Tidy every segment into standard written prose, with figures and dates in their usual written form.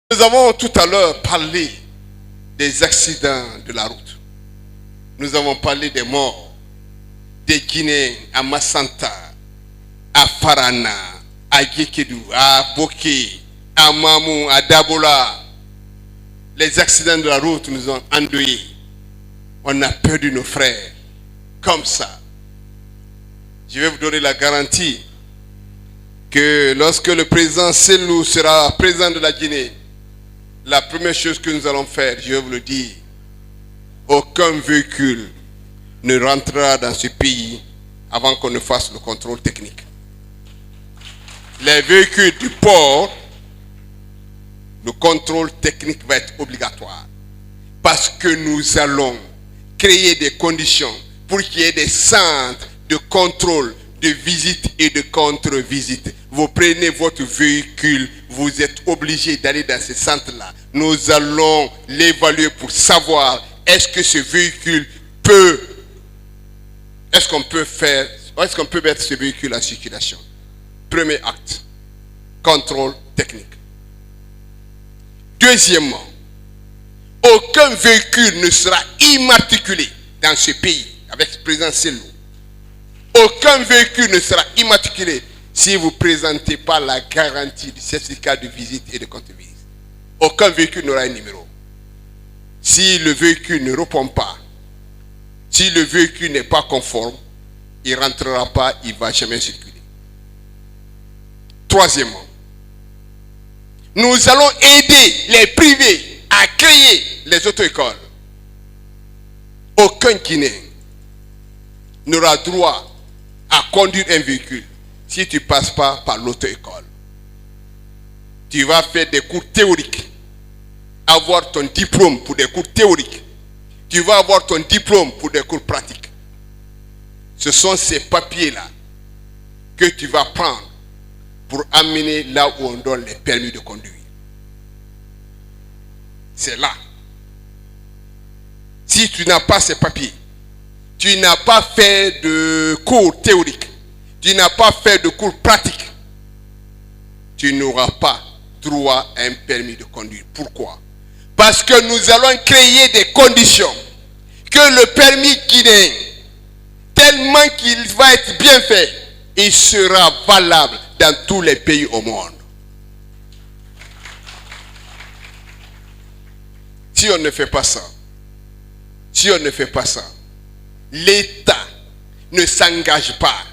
Nous avons tout à l'heure parlé des accidents de la route. Nous avons parlé des morts, des Guinéens à Massanta, à Farana, à Gekedou, à Boké, à Mamou, à Dabola. Les accidents de la route nous ont endeuillés. On a perdu nos frères. Comme ça. Je vais vous donner la garantie que lorsque le président Selou sera président de la Guinée, la première chose que nous allons faire, je vais vous le dire, aucun véhicule ne rentrera dans ce pays avant qu'on ne fasse le contrôle technique. Les véhicules du port, le contrôle technique va être obligatoire. Parce que nous allons créer des conditions pour qu'il y ait des centres de contrôle, de visite et de contre-visite. Vous prenez votre véhicule, vous êtes obligé d'aller dans ces centres-là. Nous allons l'évaluer pour savoir est-ce que ce véhicule peut, est-ce qu'on peut mettre ce véhicule en circulation. Premier acte, contrôle technique. Deuxièmement, aucun véhicule ne sera immatriculé dans ce pays avec le président Selou. Aucun véhicule ne sera immatriculé si vous ne présentez pas la garantie du certificat de visite et de contre-visite. Aucun véhicule n'aura un numéro. Si le véhicule ne répond pas, si le véhicule n'est pas conforme, il ne rentrera pas, il ne va jamais circuler. Troisièmement, nous allons aider les privés à créer les auto-écoles. Aucun Guinéen n'aura droit à conduire un véhicule si tu ne passes pas par l'auto-école. Tu vas faire des cours théoriques, avoir ton diplôme pour des cours théoriques. Tu vas avoir ton diplôme pour des cours pratiques. Ce sont ces papiers-là que tu vas prendre pour amener là où on donne les permis de conduire. C'est là. Si tu n'as pas ces papiers, tu n'as pas fait de cours théoriques, tu n'as pas fait de cours pratiques, tu n'auras pas droit à un permis de conduire. Pourquoi? Parce que nous allons créer des conditions que le permis guinéen, tellement qu'il va être bien fait, il sera valable dans tous les pays au monde. Si on ne fait pas ça, l'État ne s'engage pas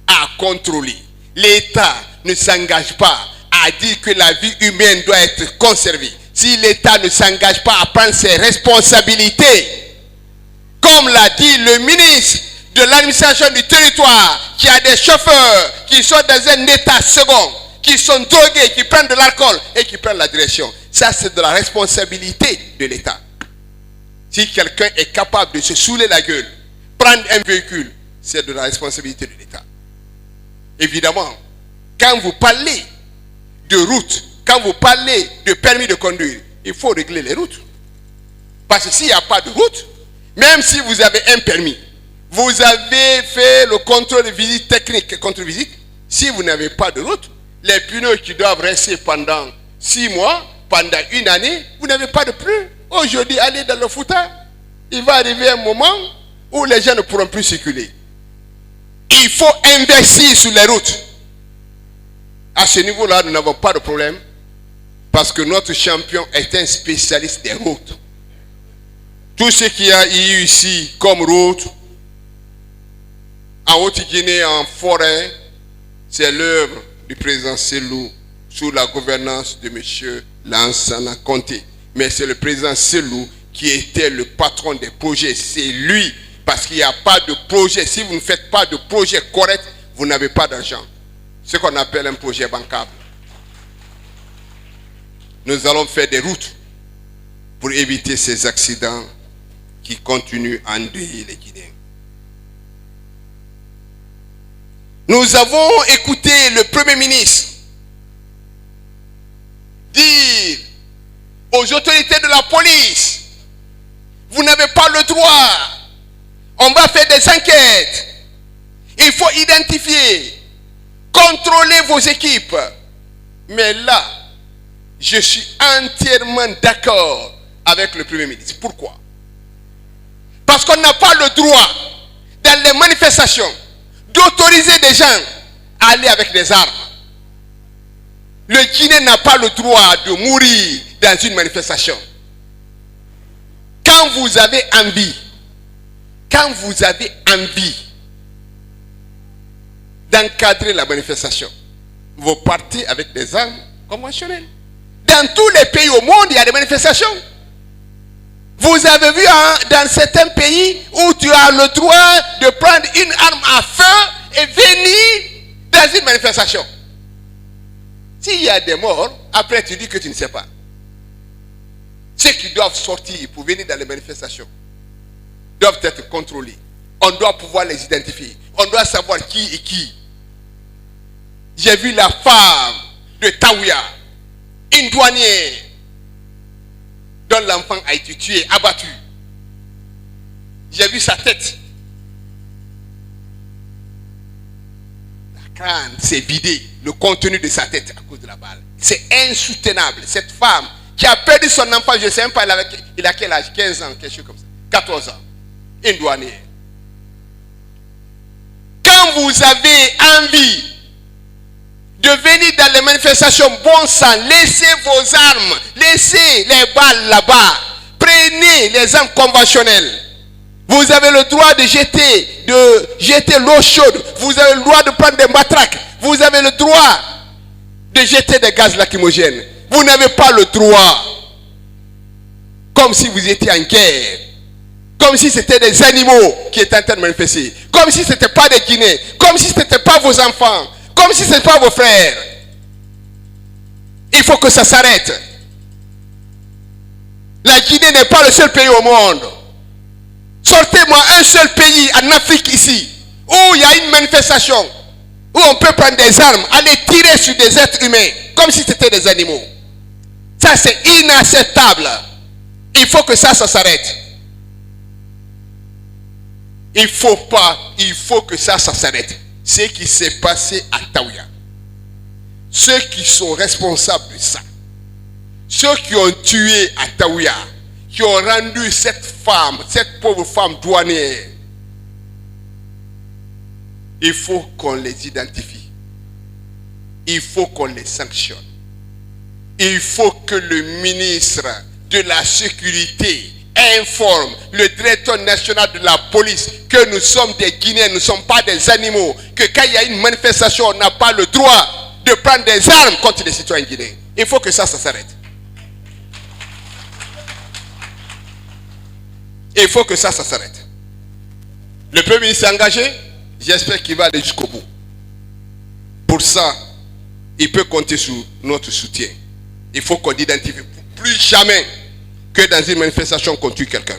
à contrôler. L'État ne s'engage pas à dire que la vie humaine doit être conservée. Si l'État ne s'engage pas à prendre ses responsabilités, comme l'a dit le ministre de l'administration du territoire, qui a des chauffeurs qui sont dans un état second, qui sont drogués, qui prennent de l'alcool et qui prennent la direction. Ça, c'est de la responsabilité de l'État. Si quelqu'un est capable de se saouler la gueule, prendre un véhicule, c'est de la responsabilité de l'État. Évidemment, quand vous parlez de route, quand vous parlez de permis de conduire, il faut régler les routes. Parce que s'il n'y a pas de route, même si vous avez un permis, vous avez fait le contrôle de visite technique et contre-visite, si vous n'avez pas de route, les pneus qui doivent rester pendant 6 mois, pendant 1 année, vous n'avez pas de pneus. Aujourd'hui, allez dans le Fouta, il va arriver un moment où les gens ne pourront plus circuler. Il faut investir sur les routes. À ce niveau-là, nous n'avons pas de problème parce que notre champion est un spécialiste des routes. Tout ce qu'il y a eu ici comme route, en Haute-Guinée, en forêt, c'est l'œuvre du président Selou sous la gouvernance de M. Lansana Conté. Mais c'est le président Selou qui était le patron des projets. C'est lui, parce qu'il n'y a pas de projet. Si vous ne faites pas de projet correct, vous n'avez pas d'argent. Ce qu'on appelle un projet bancable. Nous allons faire des routes pour éviter ces accidents qui continuent à endeuiller les Guinéens. Nous avons écouté le Premier ministre dire aux autorités de la police, vous n'avez pas le droit, on va faire des enquêtes, il faut identifier, contrôler vos équipes. Mais là, Je suis entièrement d'accord avec le Premier ministre. Pourquoi? Parce qu'on n'a pas le droit, dans les manifestations, d'autoriser des gens à aller avec des armes. Le Guinéen n'a pas le droit de mourir dans une manifestation. Quand vous avez envie d'encadrer la manifestation, vous partez avec des armes conventionnelles. Dans tous les pays au monde, il y a des manifestations. Vous avez vu dans certains pays où tu as le droit de prendre une arme à feu et venir dans une manifestation. S'il y a des morts, après tu dis que tu ne sais pas. Ceux qui doivent sortir pour venir dans les manifestations doivent être contrôlés. On doit pouvoir les identifier. On doit savoir qui est qui. J'ai vu la femme de Taouya, une douanière, dont l'enfant a été tué, abattu. J'ai vu sa tête. La crâne s'est vidé, le contenu de sa tête à cause de la balle. C'est insoutenable. Cette femme qui a perdu son enfant, je ne sais même pas, il a quel âge? 15 ans, quelque chose comme ça. 14 ans. Une douanière. Quand vous avez envie de venir dans les manifestations, bon sang, laissez vos armes, laissez les balles là-bas, prenez les armes conventionnelles. Vous avez le droit de jeter l'eau chaude, vous avez le droit de prendre des matraques, vous avez le droit de jeter des gaz lacrymogènes. Vous n'avez pas le droit, comme si vous étiez en guerre, comme si c'était des animaux qui étaient en train de manifester, comme si ce n'était pas des Guinéens, comme si ce n'était pas vos enfants, comme si ce n'était pas vos frères. Il faut que ça s'arrête. La Guinée n'est pas le seul pays au monde. Sortez-moi un seul pays en Afrique ici, où il y a une manifestation, où on peut prendre des armes, aller tirer sur des êtres humains, comme si c'était des animaux. Ça, c'est inacceptable. Il faut que ça s'arrête. Il faut que ça s'arrête. Ce qui s'est passé à Taouya, ceux qui sont responsables de ça, ceux qui ont tué à Taouya, qui ont rendu cette pauvre femme douanière, il faut qu'on les identifie. Il faut qu'on les sanctionne. Il faut que le ministre de la Sécurité informe le directeur national de la police que nous sommes des Guinéens, nous ne sommes pas des animaux, que quand il y a une manifestation, on n'a pas le droit de prendre des armes contre les citoyens guinéens. Il faut que ça s'arrête. Il faut que ça s'arrête. Le Premier ministre s'est engagé, j'espère qu'il va aller jusqu'au bout. Pour ça, il peut compter sur notre soutien. Il faut qu'on identifie plus jamais que dans une manifestation qu'on tue quelqu'un.